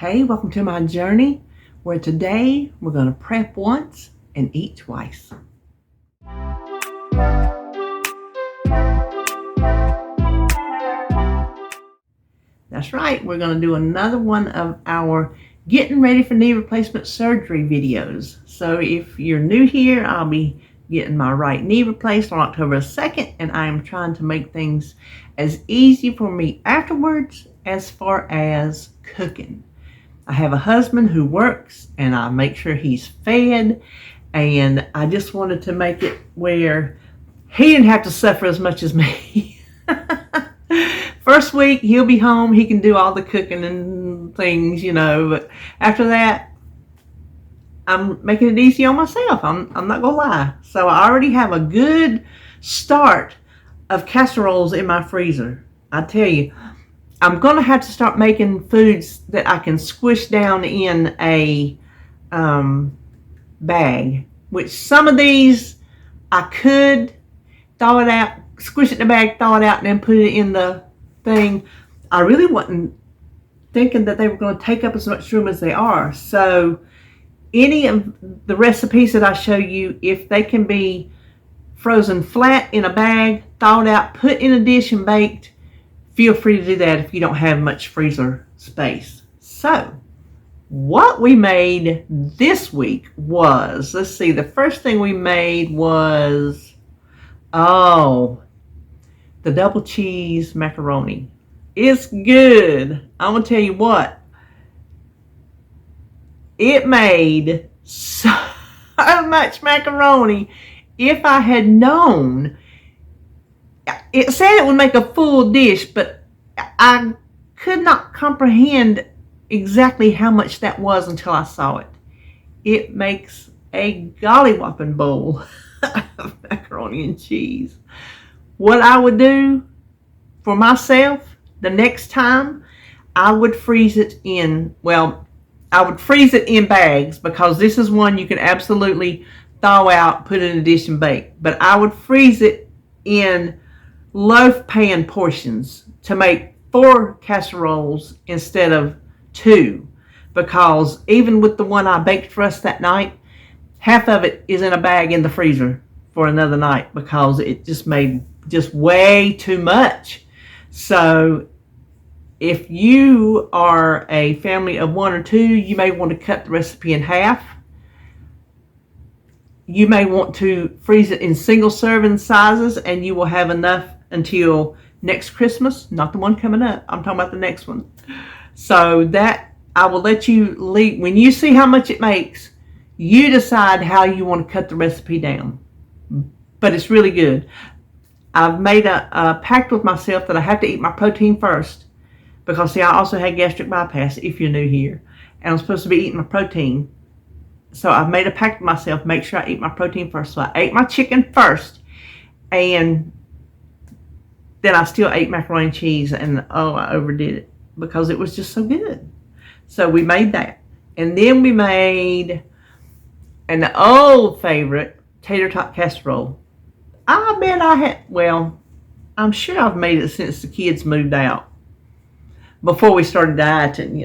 Hey, welcome to my journey where today we're going to prep once and eat twice. That's right, we're going to do another one of our getting ready for knee replacement surgery videos. So if you're new here, I'll be getting my right knee replaced on October 2nd, and I am trying to make things as easy for me afterwards as far as cooking. I have a husband who works and I make sure he's fed, and I just wanted to make it where he didn't have to suffer as much as me. First week he'll be home, he can do all the cooking and things, but after that I'm making it easy on myself. I'm not gonna lie. So I already have a good start of casseroles in my freezer. I tell you, I'm going to have to start making foods that I can squish down in a bag, which some of these I could thaw it out, squish it in the bag, thaw it out, and then put it in the thing. I really wasn't thinking that they were going to take up as much room as they are. So any of the recipes that I show you, if they can be frozen flat in a bag, thawed out, put in a dish and baked, feel free to do that if you don't have much freezer space. So what we made this week was, let's see, the first thing we made was, the double cheese macaroni. It's good. I'm going to tell you what, it made so much macaroni. If I had known, it said it would make a full dish, but I could not comprehend exactly how much that was until I saw it. It makes a golly whopping bowl of macaroni and cheese. What I would do for myself the next time, I would freeze it in, I would freeze it in bags, because this is one you can absolutely thaw out, put it in a dish and bake. But I would freeze it in loaf pan portions to make 4 casseroles instead of 2, because even with the one I baked for us that night, half of it is in a bag in the freezer for another night because it just made way too much. So if you are a family of 1 or 2, you may want to cut the recipe in half. You may want to freeze it in single serving sizes, and you will have enough until next Christmas. Not the one coming up. I'm talking about the next one. So that I will let you leave. When you see how much it makes, you decide how you want to cut the recipe down. But it's really good. I've made a pact with myself that I have to eat my protein first, because see, I also had gastric bypass, if you're new here, and I'm supposed to be eating my protein. So I've made a pact with myself, make sure I eat my protein first. So I ate my chicken first, and then I still ate macaroni and cheese, and I overdid it because it was just so good. So we made that. And then we made an old favorite, Tater Tot Casserole. I bet I'm sure I've made it since the kids moved out, before we started dieting,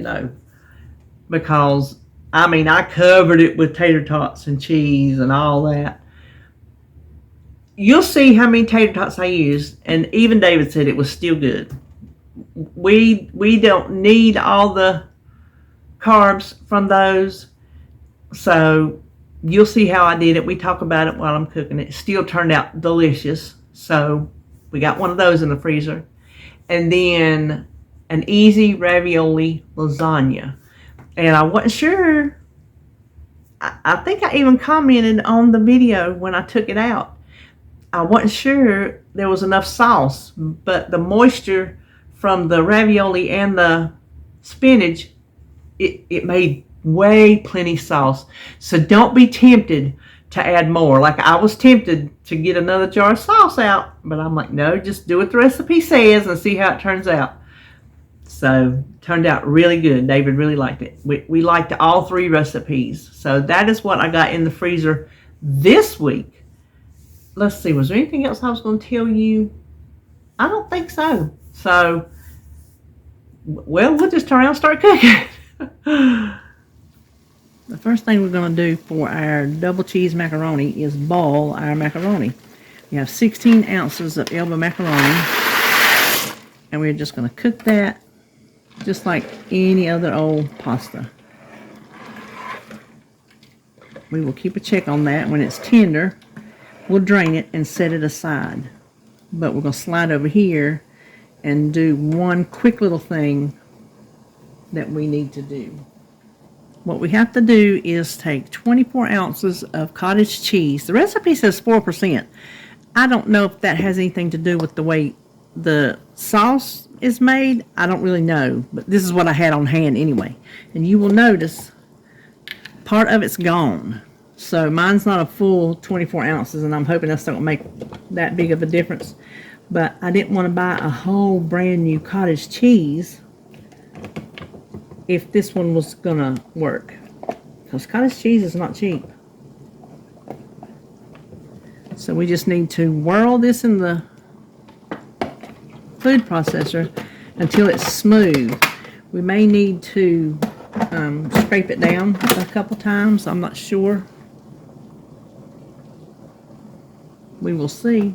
because I covered it with tater tots and cheese and all that. You'll see how many tater tots I used, and even David said it was still good. We don't need all the carbs from those, so you'll see how I did it. We talk about it while I'm cooking it. It still turned out delicious. So we got one of those in the freezer, and then an easy ravioli lasagna. And I wasn't sure. I think I even commented on the video when I took it out. I wasn't sure there was enough sauce, but the moisture from the ravioli and the spinach, it made way plenty sauce. So don't be tempted to add more. Like I was tempted to get another jar of sauce out, but I'm like, no, just do what the recipe says and see how it turns out. So turned out really good. David really liked it. We liked all 3 recipes. So that is what I got in the freezer this week. Let's see, was there anything else I was going to tell you? I don't think so. So, well, we'll just turn around and start cooking. The first thing we're going to do for our double cheese macaroni is boil our macaroni. We have 16 ounces of Elba macaroni, and we're just going to cook that just like any other old pasta. We will keep a check on that. When it's tender, we'll drain it and set it aside. But we're going to slide over here and do one quick little thing that we need to do. What we have to do is take 24 ounces of cottage cheese. The recipe says 4%. I don't know if that has anything to do with the way the sauce is made. I don't really know, but this is what I had on hand anyway. And you will notice part of it's gone. So mine's not a full 24 ounces, and I'm hoping that's not going to make that big of a difference. But I didn't want to buy a whole brand new cottage cheese if this one was gonna work, because cottage cheese is not cheap. So we just need to whirl this in the food processor until it's smooth. We may need to scrape it down a couple times. I'm not sure. We will see.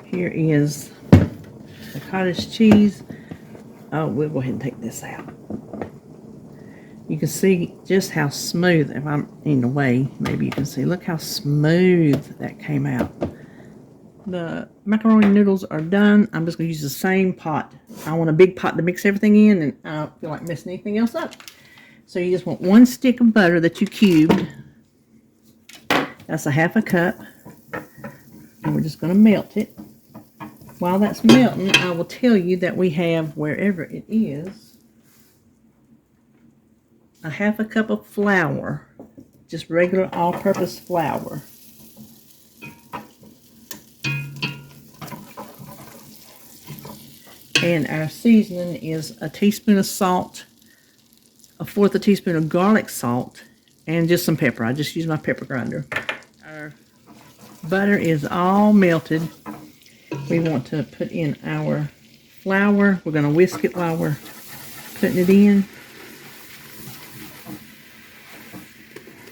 Here is the cottage cheese. Oh, we'll go ahead and take this out. You can see just how smooth, if I'm in the way, maybe you can see, look how smooth that came out. The macaroni noodles are done. I'm just going to use the same pot. I want a big pot to mix everything in, and I don't feel like messing anything else up. So you just want one stick of butter that you cubed. That's a half a cup. And we're just going to melt it. While that's melting, I will tell you that we have, wherever it is, a half a cup of flour, just regular all-purpose flour. And our seasoning is a teaspoon of salt, a fourth a teaspoon of garlic salt, and just some pepper. I just use my pepper grinder. Our butter is all melted. We want to put in our flour. We're going to whisk it while we're putting it in.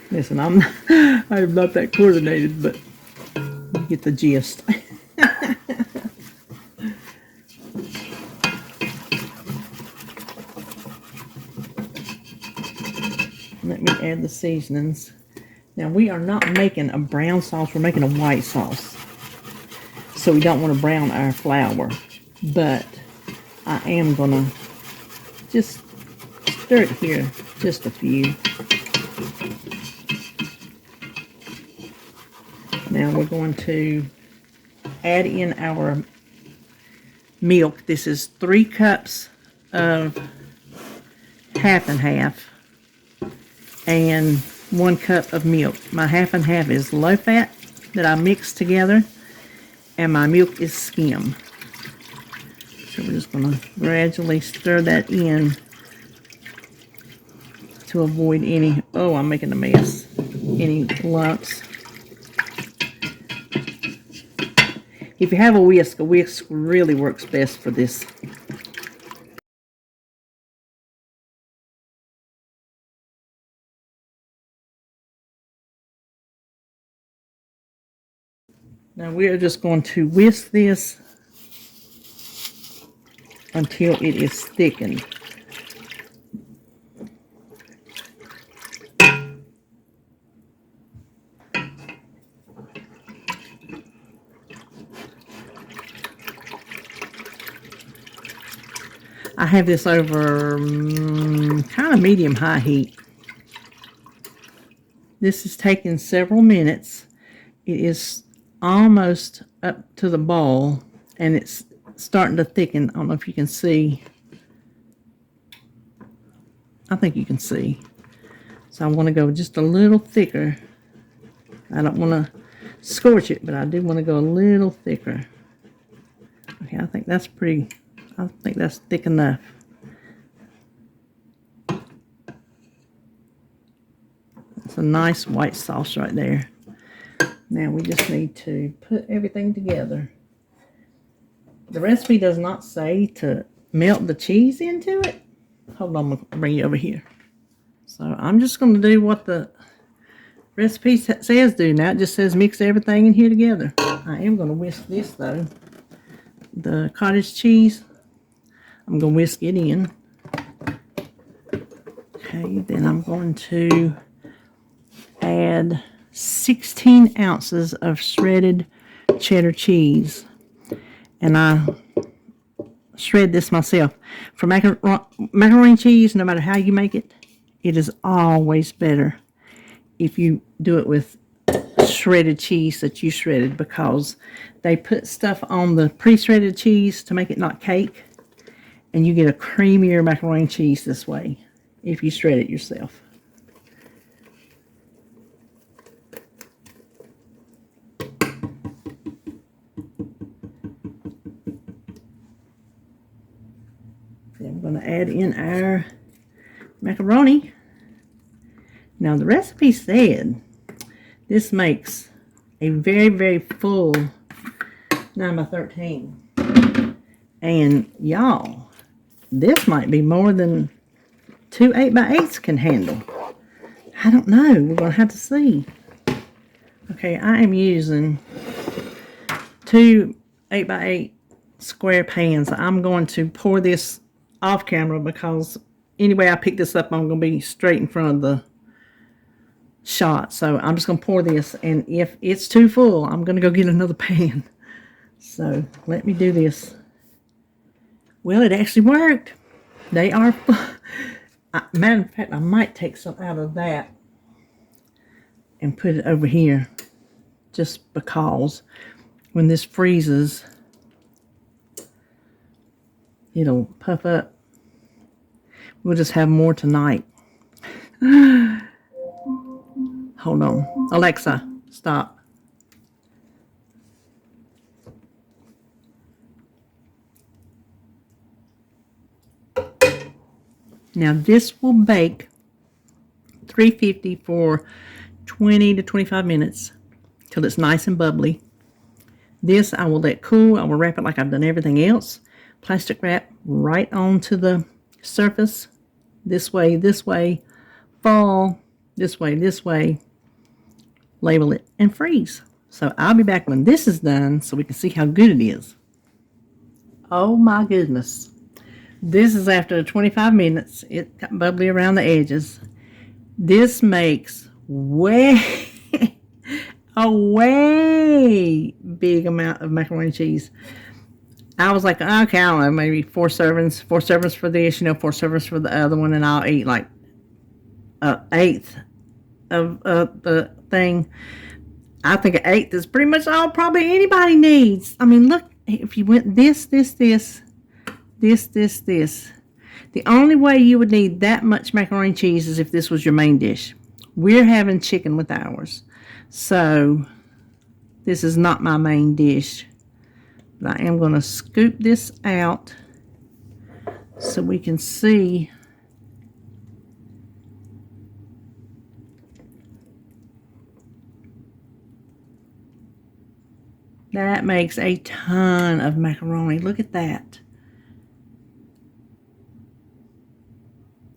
Listen, I'm not that coordinated, but you get the gist. Let me add the seasonings. Now, we are not making a brown sauce. We're making a white sauce. So we don't want to brown our flour, but I am going to just stir it here just a few. Now we're going to add in our milk. This is 3 cups of half and half and 1 cup of milk. My half and half is low fat that I mixed together, and my milk is skim. So we're just going to gradually stir that in to avoid any, oh, I'm making a mess, any lumps. If you have a whisk really works best for this. Now we're just going to whisk this until it is thickened. I have this over kind of medium-high heat. This is taking several minutes. It is almost up to the boil, and it's starting to thicken. I don't know if you can see. I think you can see. So I want to go just a little thicker. I don't want to scorch it, but I do want to go a little thicker. Okay, I think that's thick enough. It's a nice white sauce right there. Now we just need to put everything together. The recipe does not say to melt the cheese into it. Hold on, I'm going to bring you over here. So I'm just going to do what the recipe says do now. It just says mix everything in here together. I am going to whisk this though. The cottage cheese, I'm going to whisk it in. Okay, then I'm going to add 16 ounces of shredded cheddar cheese. And I shred this myself. For macaroni cheese, no matter how you make it, it is always better if you do it with shredded cheese that you shredded, because they put stuff on the pre-shredded cheese to make it not cake, and you get a creamier macaroni cheese this way if you shred it yourself. Then I'm going to add in our macaroni. Now the recipe said this makes a very, very full 9 by 13. And y'all, this might be more than 2 8 by 8s can handle. I don't know. We're going to have to see. Okay, I am using 2 8 by 8 square pans. I'm going to pour this off camera because anyway I pick this up, I'm going to be straight in front of the shot. So I'm just going to pour this, and if it's too full, I'm going to go get another pan. So let me do this. Well, it actually worked. They are full. Matter of fact, I might take some out of that and put it over here, just because when this freezes, it'll puff up. We'll just have more tonight. Hold on. Alexa, stop. Now this will bake 350 for 20 to 25 minutes till it's nice and bubbly. This I will let cool. I will wrap it like I've done everything else. Plastic wrap right onto the surface. This way, fall, this way. Label it and freeze. So I'll be back when this is done so we can see how good it is. Oh my goodness. This is after 25 minutes. It got bubbly around the edges. This makes a way big amount of macaroni cheese. I was like, okay, I don't know, maybe 4 servings for this, 4 servings for the other one, and I'll eat like an eighth of the thing. I think an eighth is pretty much all probably anybody needs. I mean, look, if you went this. The only way you would need that much macaroni cheese is if this was your main dish. We're having chicken with ours. So this is not my main dish. But I am going to scoop this out so we can see. That makes a ton of macaroni. Look at that.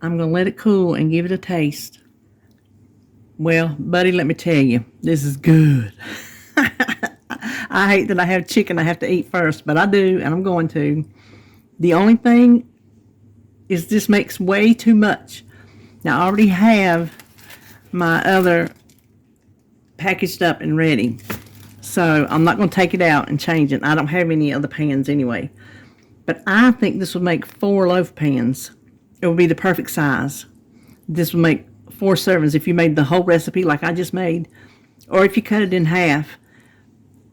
I'm going to let it cool and give it a taste. Well, buddy, let me tell you, this is good. I hate that I have chicken I have to eat first, but I do, and I'm going to. The only thing is this makes way too much. Now, I already have my other packaged up and ready. So I'm not going to take it out and change it. I don't have any other pans anyway. But I think this would make 4 loaf pans. It would be the perfect size. This would make 4 servings if you made the whole recipe like I just made. Or if you cut it in half.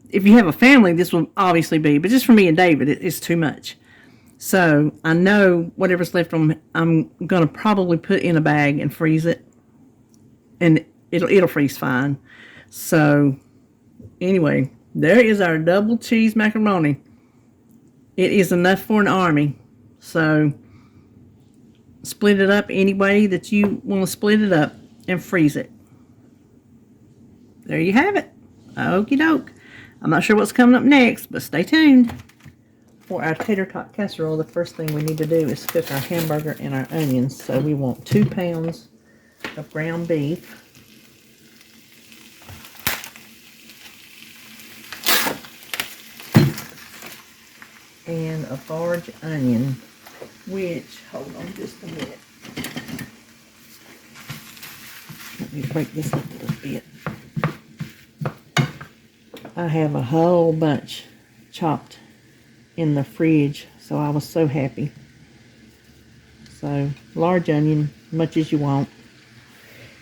If you have a family, this will obviously be. But just for me and David, it's too much. So I know whatever's left on, I'm going to probably put in a bag and freeze it. And it'll freeze fine. So anyway, there is our double cheese macaroni. It is enough for an army. So split it up any way that you want to split it up and freeze it. There you have it. Okie doke. I'm not sure what's coming up next, but stay tuned. for our tater tot casserole, the first thing we need to do is cook our hamburger and our onions. So we want 2 pounds of ground beef. And a large onion, which, hold on just a minute. Let me break this up a little bit. I have a whole bunch chopped in the fridge, so I was so happy. So, large onion, much as you want.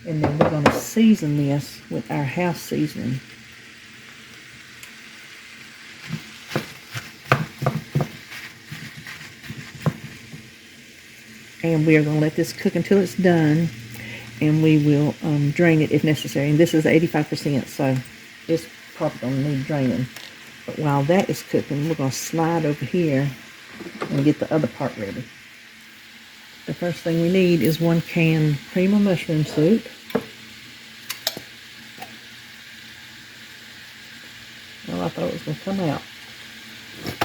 And then we're going to season this with our house seasoning. And we are going to let this cook until it's done, and we will drain it if necessary. And this is 85%, so it's probably going to need draining. But while that is cooking, we're going to slide over here and get the other part ready. The first thing we need is 1 can cream of mushroom soup. Oh, I thought it was going to come out.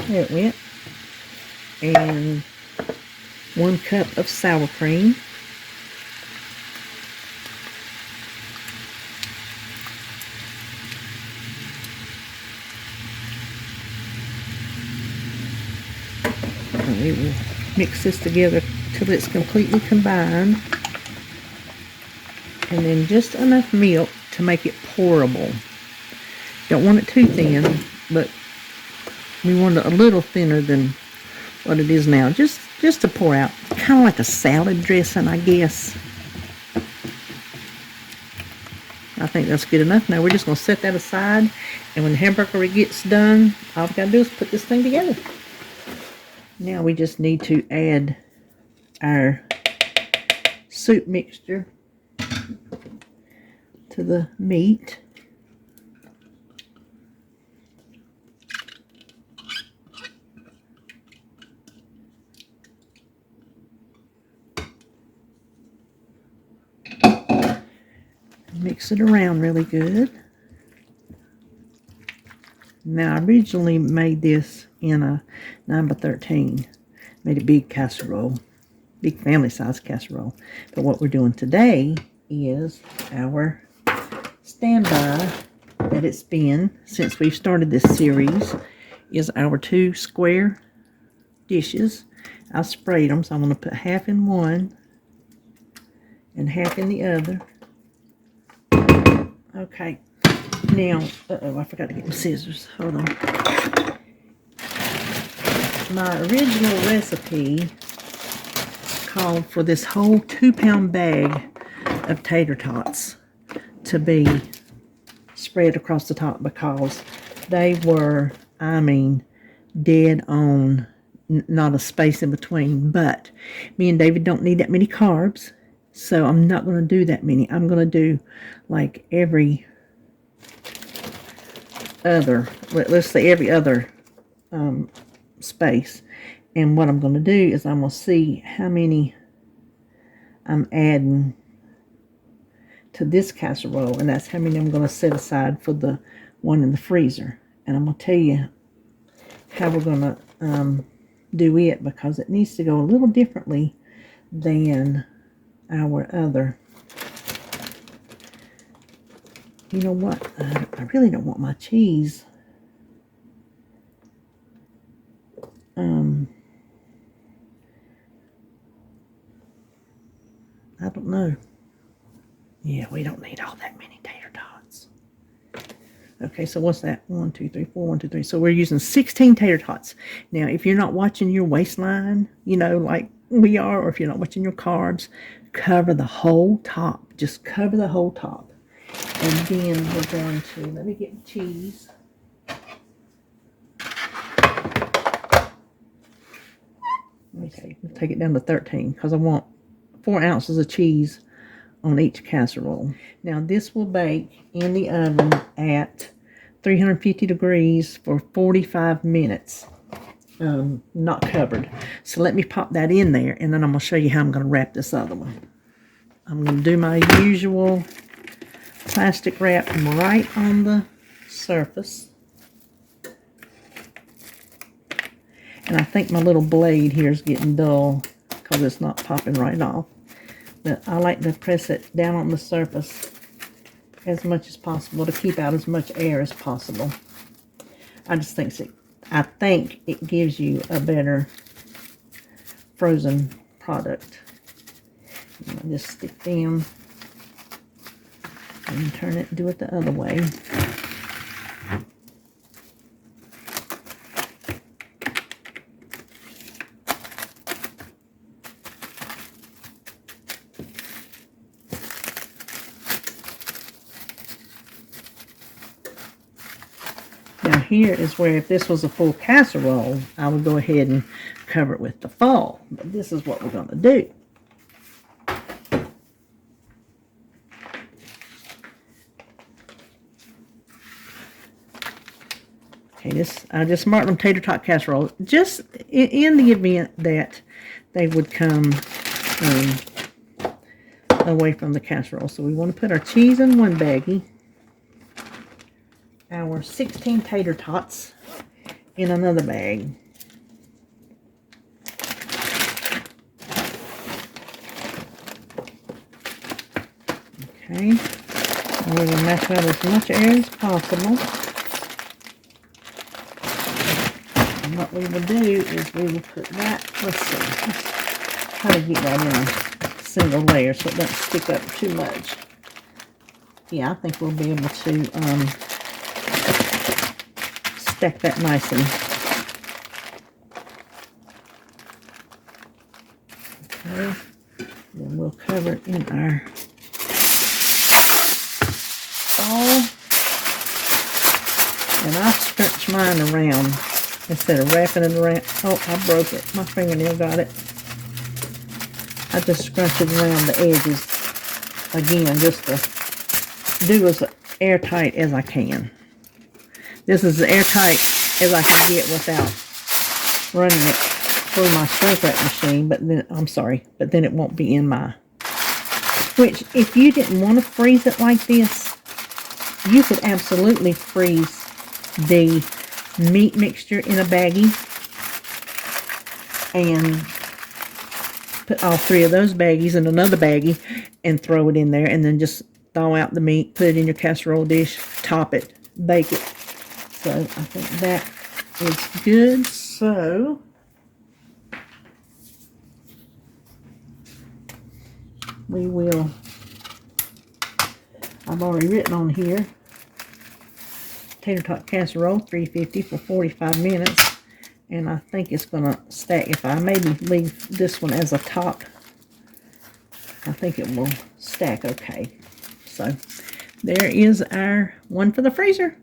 There it went. And 1 cup of sour cream. And we will mix this together till it's completely combined. And then just enough milk to make it pourable. Don't want it too thin, but we want it a little thinner than what it is now. Just to pour out. Kind of like a salad dressing, I guess. I think that's good enough. Now we're just going to set that aside. And when the hamburger gets done, all we got to do is put this thing together. Now we just need to add our soup mixture to the meat. Mix it around really good. Now I originally made this in a 9x13. Made a big casserole. Big family size casserole. But what we're doing today is our standby that it's been since we've started this series is our 2 square dishes. I sprayed them, so I'm going to put half in one and half in the other. Okay, now, I forgot to get my scissors. Hold on. My original recipe called for this whole 2-pound bag of tater tots to be spread across the top because they were, I mean, dead on, not a space in between. But me and David don't need that many carbs. So I'm not going to do that many. I'm going to do like every other, let's say every other space. And what I'm going to do is I'm going to see how many I'm adding to this casserole. And that's how many I'm going to set aside for the one in the freezer. And I'm going to tell you how we're going to do it because it needs to go a little differently than our other. You know what? I really don't want my cheese. I don't know. Yeah, we don't need all that many tater tots. Okay, so what's that? 1, 2, 3, 4, 1, 2, 3. So we're using 16 tater tots. Now, if you're not watching your waistline, you know, like we are, or if you're not watching your carbs, cover the whole top. Just cover the whole top. And then we're going to, let me get the cheese. Okay, we'll take it down to 13 because I want 4 ounces of cheese on each casserole. Now this will bake in the oven at 350 degrees for 45 minutes. Not covered. So let me pop that in there and then I'm going to show you how I'm going to wrap this other one. I'm going to do my usual plastic wrap right on the surface. And I think my little blade here is getting dull because it's not popping right off. But I like to press it down on the surface as much as possible to keep out as much air as possible. I think it gives you a better frozen product. I'll just stick down and turn it, do it the other way. Now here is where, if this was a full casserole, I would go ahead and cover it with the foil. But this is what we're going to do. Okay, I just marked them Tater Tot Casserole, just in the event that they would come away from the casserole. So we want to put our cheese in one baggie, our 16 tater tots in another bag. Okay, and we're going to mash out as much air as possible. And what we will do is we will put that, let's try to get that in a single layer so it doesn't stick up too much. Yeah, I think we'll be able to stack that nicely. Okay, then we'll cover it in our bowl. And I stretch mine around instead of wrapping it around. Oh, I broke it. My fingernail got it. I just scrunch it around the edges again, just to do as airtight as I can. This is as airtight as I can get without running it through my shrink wrap machine, but then it won't be in my, which if you didn't want to freeze it like this, you could absolutely freeze the meat mixture in a baggie and put all three of those baggies in another baggie and throw it in there, and then just thaw out the meat, put it in your casserole dish, top it, bake it. So I think that is good. So we will, I've already written on here, Tater Tot Casserole, 350 for 45 minutes. And I think it's going to stack. If I maybe leave this one as a top, I think it will stack okay. So there is our one for the freezer.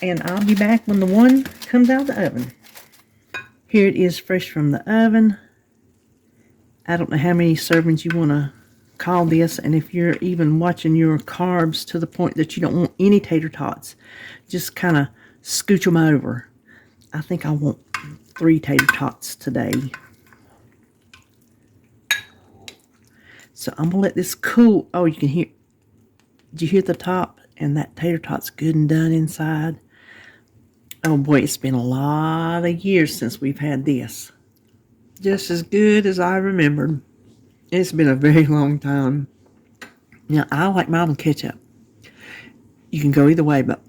And I'll be back when the one comes out of the oven. Here it is fresh from the oven. I don't know how many servings you want to call this. And if you're even watching your carbs to the point that you don't want any tater tots, just kind of scooch them over. I think I want 3 tater tots today. So I'm going to let this cool. Oh, you can hear. Did you hear the top? And that tater tot's good and done inside. Oh boy, it's been a lot of years since we've had this. Just as good as I remembered. It's been a very long time. Now, I like mine with ketchup. You can go either way, but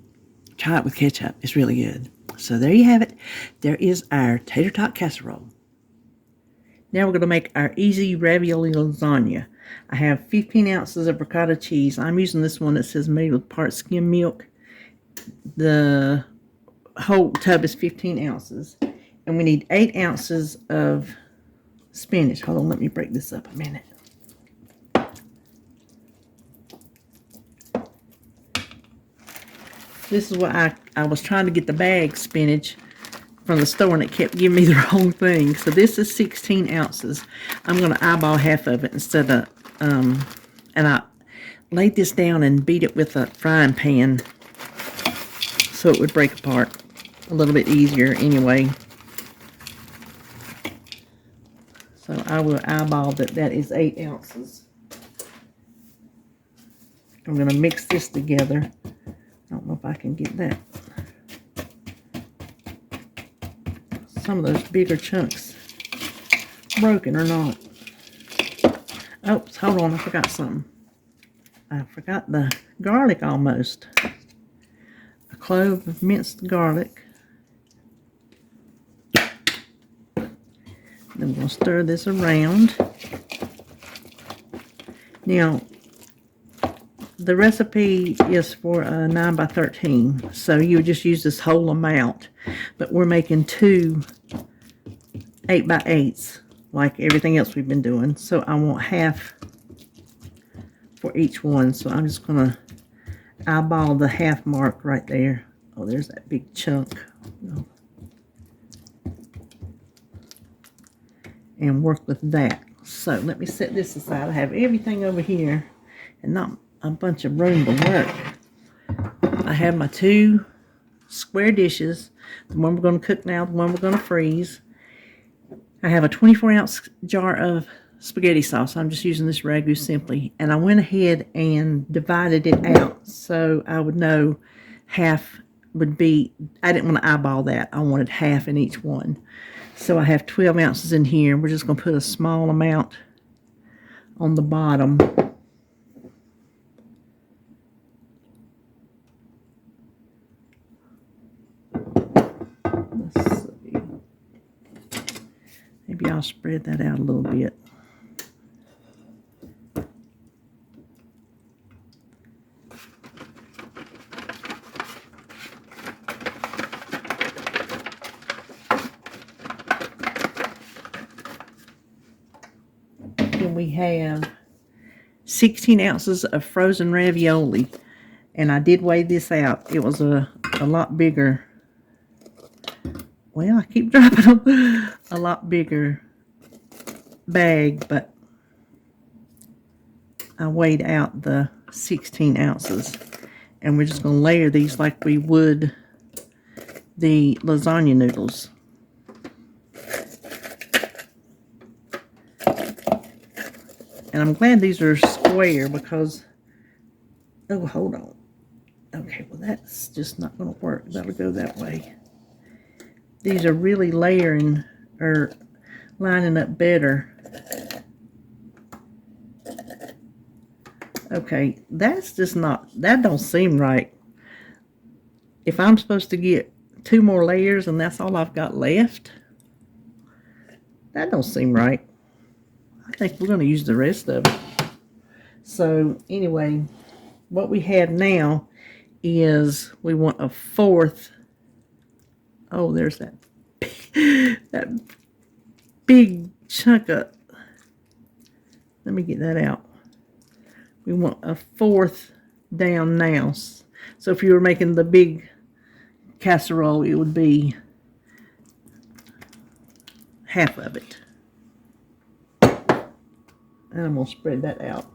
try it with ketchup. It's really good. So there you have it. There is our Tater Tot Casserole. Now we're going to make our easy ravioli lasagna. I have 15 ounces of ricotta cheese. I'm using this one that says made with part skim milk. The whole tub is 15 ounces. And we need 8 ounces of spinach. Hold on, let me break this up a minute. This is what I was trying to get the bag spinach from the store, and it kept giving me the wrong thing. So this is 16 ounces. I'm going to eyeball half of it instead of, and I laid this down and beat it with a frying pan so it would break apart a little bit easier anyway. So I will eyeball that. That is 8 ounces. I'm going to mix this together. I don't know if I can get that some of those bigger chunks broken or not. Oops, hold on, I forgot something. I forgot the garlic almost. A clove of minced garlic. Then we're going to stir this around. Now, the recipe is for a 9 by 13, so you would just use this whole amount. But we're making 2 8 by 8s, like everything else we've been doing. So I want half for each one. So I'm just going to eyeball the half mark right there. Oh, there's that big chunk. And work with that. So let me set this aside. I have everything over here and not a bunch of room to work. I have my 2 square dishes. The one we're going to cook now, the one we're going to freeze. I have a 24-ounce jar of spaghetti sauce. I'm just using this Ragu Simply. And I went ahead and divided it out so I would know half would be, I didn't want to eyeball that. I wanted half in each one. So I have 12 ounces in here. We're just going to put a small amount on the bottom. Let's see. Maybe I'll spread that out a little bit. Then we have 16 ounces of frozen ravioli. And I did weigh this out. It was a lot bigger. Well, I keep dropping them. A lot bigger bag, but I weighed out the 16 ounces. And we're just going to layer these like we would the lasagna noodles. And I'm glad these are square because, oh, hold on. Okay, well, that's just not going to work. That'll go that way. These are really layering or lining up better. Okay, that's just not, that don't seem right. If I'm supposed to get 2 more layers and that's all I've got left, that don't seem right. I think we're going to use the rest of it. So anyway, what we have now is we want a 4th. Oh, there's that that big chunk of, let me get that out. We want a 4th down now. So if you were making the big casserole, it would be half of it. And I'm going to spread that out.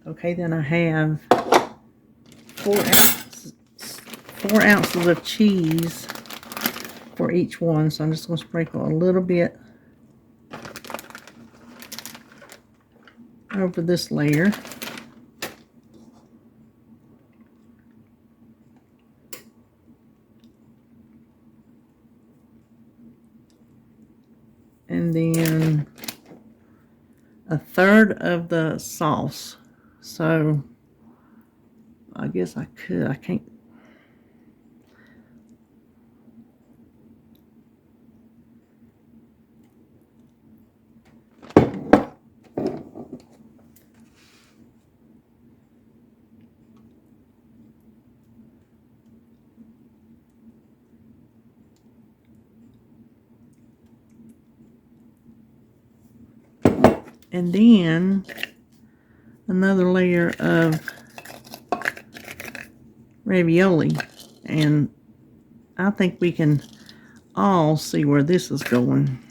Okay, then I have 4 ounces of cheese for each one. So I'm just going to sprinkle a little bit over this layer. And then 1/3 of the sauce. So I guess I can't. And then another layer of ravioli. And I think we can all see where this is going.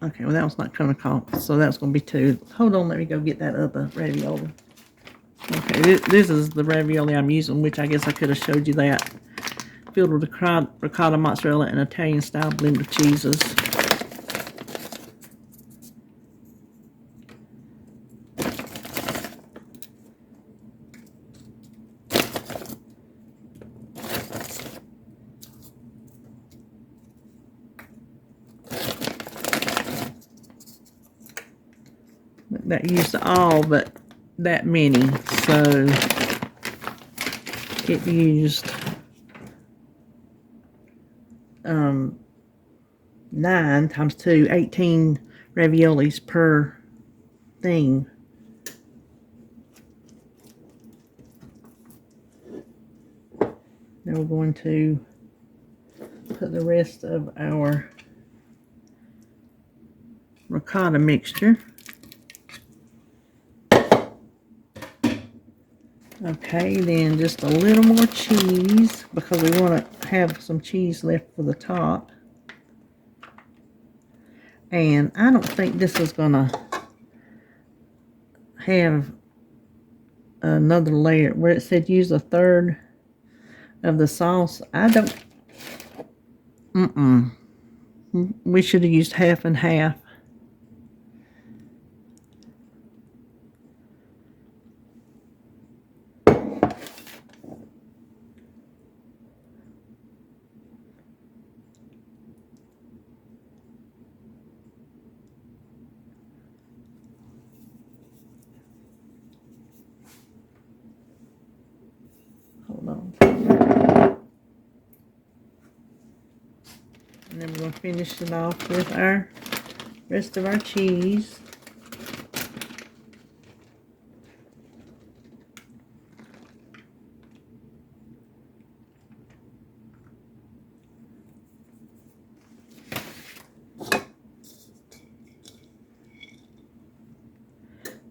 Okay, well that one's not coming off, so that's going to be 2. Hold on, let me go get that other ravioli. Okay, this is the ravioli I'm using, which I guess I could have showed you that. Filled with ricotta, mozzarella, and Italian-style blend of cheeses. That used all but that many, so it used 9 times 2, 18 raviolis per thing. Now we're going to put the rest of our ricotta mixture. Okay, then just a little more cheese because we want to have some cheese left for the top. And I don't think this is going to have another layer where it said use 1/3 of the sauce. I don't. We should have used half and half. Hold on. And then we're going to finish it off with our rest of our cheese.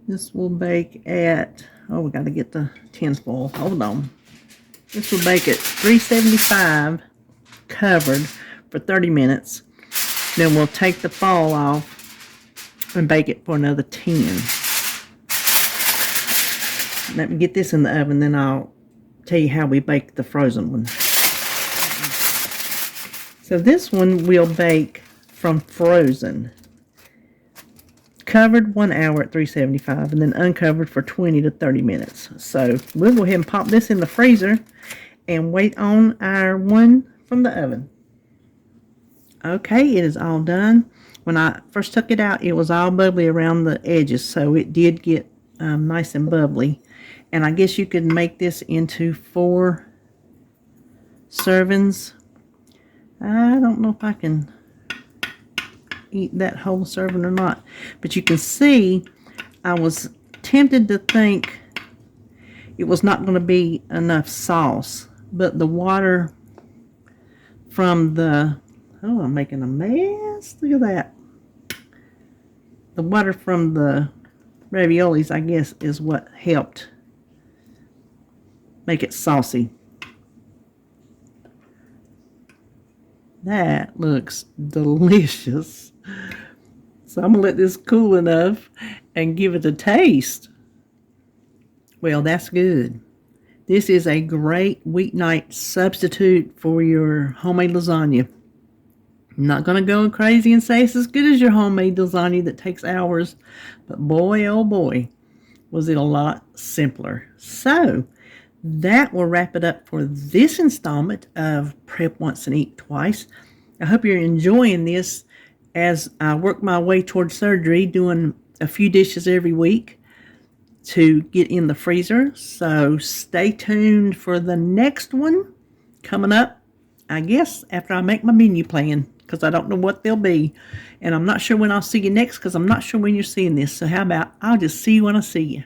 This will bake at, oh, we got to get the tin foil. Hold on. This will bake at 375 covered for 30 minutes. Then we'll take the foil off and bake it for another 10. Let me get this in the oven, then I'll tell you how we bake the frozen one. So this one we'll bake from frozen. Covered 1 hour at 375 and then uncovered for 20 to 30 minutes. So we'll go ahead and pop this in the freezer and wait on our one from the oven. Okay, it is all done. When I first took it out, it was all bubbly around the edges, so it did get nice and bubbly. And I guess you could make this into 4 servings. I don't know if I can eat that whole serving or not, but you can see I was tempted to think it was not going to be enough sauce, but the water from the, oh, I'm making a mess, look at that. The water from the raviolis, I guess, is what helped make it saucy. That looks delicious. So I'm going to let this cool enough and give it a taste. Well, that's good. This is a great weeknight substitute for your homemade lasagna. I'm not going to go crazy and say it's as good as your homemade lasagna that takes hours, but boy, oh boy, was it a lot simpler. So that will wrap it up for this installment of Prep Once and Eat Twice. I hope you're enjoying this as I work my way toward surgery, doing a few dishes every week to get in the freezer. So stay tuned for the next one coming up, I guess, after I make my menu plan, because I don't know what they'll be. And I'm not sure when I'll see you next, because I'm not sure when you're seeing this. So how about I'll just see you when I see you.